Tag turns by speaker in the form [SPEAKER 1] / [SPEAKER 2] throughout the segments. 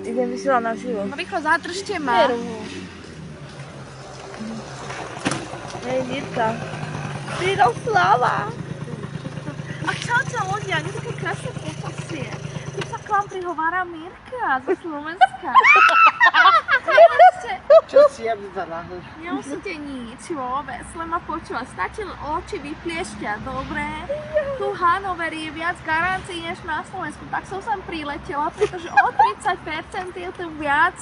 [SPEAKER 1] Idem vysielať na živo.
[SPEAKER 2] No rýchlo zadržte ma.
[SPEAKER 1] Hej, Mirka. Miroslava.
[SPEAKER 2] A čaute ľudia, nie také krásne počasie. Keď sa k vám prihovára Mirka zo Slovenska.
[SPEAKER 3] Čo si ja vyzerala?
[SPEAKER 2] Nemusíte nič vôbec, len ma počúvať. Stačí len oči vypliešťať, dobre? Tu v Hanoveri je viac garancií než na Slovensku, tak som sem priletela, pretože o 30% je tu viac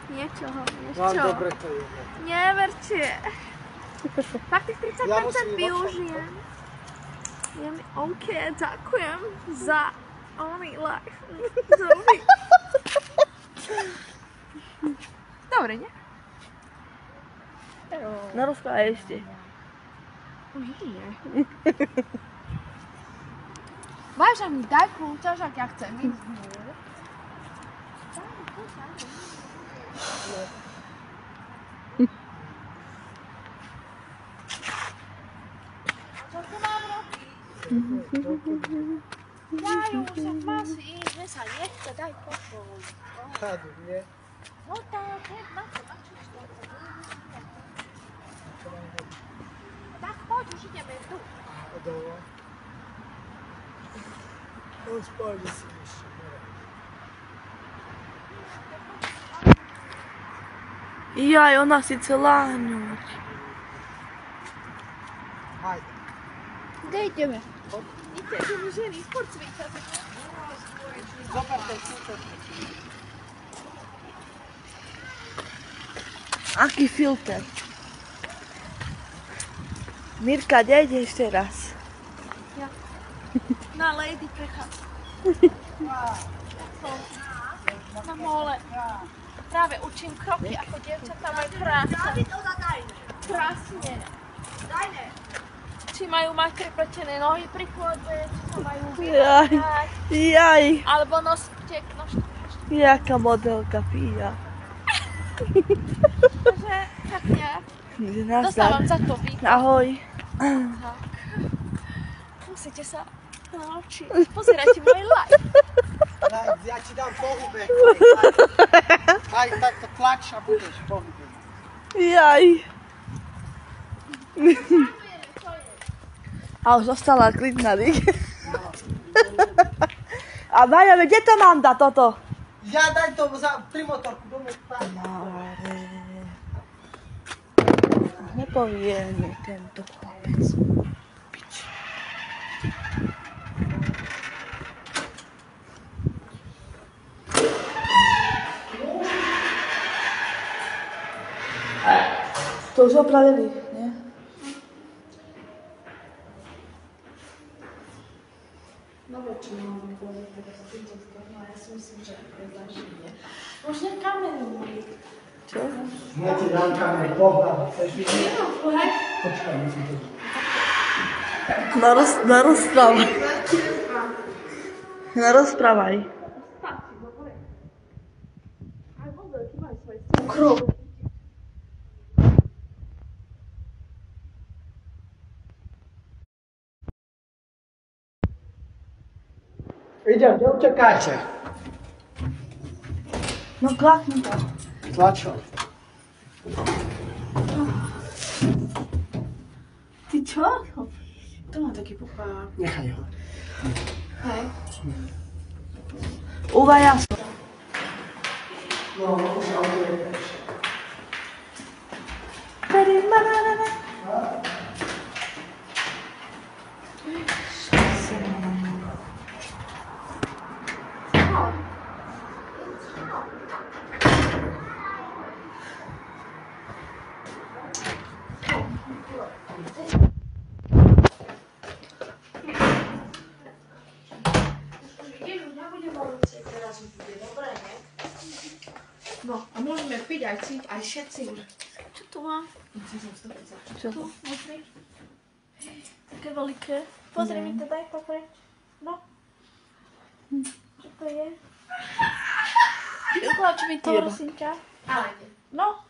[SPEAKER 2] niečoho, vieš čo?
[SPEAKER 3] Dobre to je.
[SPEAKER 2] Neverte. Tak tých 30% využijem. Je mi OK, ďakujem za Only Life. Dobre, nie?
[SPEAKER 1] No rozprávaj ešte.
[SPEAKER 2] Už nie. Váža mi, daj kľúčaž, ak ja chcem ísť. Čo tu mám robiť? Daj už, ak máš ísť, ne sa nechce, daj pokoj.
[SPEAKER 3] Chádu, nie?
[SPEAKER 2] No tak, na čo, to? Tak poď, už ideme tu.
[SPEAKER 3] A dole? No spojili si ešte.
[SPEAKER 1] Jaj, ona si celá hňuť.
[SPEAKER 3] Hajde.
[SPEAKER 2] Kde ideme? Ideme ženy, skôr cvičať.
[SPEAKER 3] Zober ten filter.
[SPEAKER 1] Aký filter? Mirka, kde ideš teraz?
[SPEAKER 2] Ja. Na Lady prechám. Na mole. Práve učím kroky, ako dievčatá majú krásne. Krásne. Či majú mať prepletené nohy pri chodbe, či sa majú vyvážať.
[SPEAKER 1] Jaj.
[SPEAKER 2] Alebo nosíte nožky.
[SPEAKER 1] Jaká modelka Pia.
[SPEAKER 2] Takže tak nejak. Dostávam za to výkon.
[SPEAKER 1] Ahoj.
[SPEAKER 2] Tak. Musíte sa naučiť. Pozerajte môj live.
[SPEAKER 3] Ja ti dám pohube. Aj takto tlač a budeš pohube.
[SPEAKER 1] Jaj. A už zostala klidná, dík. A Maja, kde to mám dať toto?
[SPEAKER 3] Ja daj to pri motorku, do mňa.
[SPEAKER 1] Nepovie mi tento chlapec. Pič. To už opravili, nie?
[SPEAKER 2] No väčšinou mám povedať, teraz týmto skoro, ja si myslím, že predáš nie. Možno kameru mali.
[SPEAKER 1] Čo?
[SPEAKER 3] Ja ti dám kameru, pohľad. Chceš vidieť?
[SPEAKER 2] No, pohľad.
[SPEAKER 3] Počkaj, musím to.
[SPEAKER 1] Narozprávaj. Narozprávaj.
[SPEAKER 2] Stačí, dobre. Aj modelky majú svoje cukru.
[SPEAKER 3] Idem, neutekajte.
[SPEAKER 1] No klakni to.
[SPEAKER 3] Tlačo.
[SPEAKER 1] Ty čo?
[SPEAKER 2] To má taký pupák.
[SPEAKER 3] Nechaj ho.
[SPEAKER 2] Hej.
[SPEAKER 1] Uvaja sa.
[SPEAKER 3] No, už autujete.
[SPEAKER 2] No, a môžeme piť aj cít, aj všetci už. Čo tu mám?
[SPEAKER 1] Čo?
[SPEAKER 2] Tu, pozri. Také veľké. Pozri mi to, daj popreč. No. Čo to je? Utlač mi to, prosím ťa. Ale nie. No.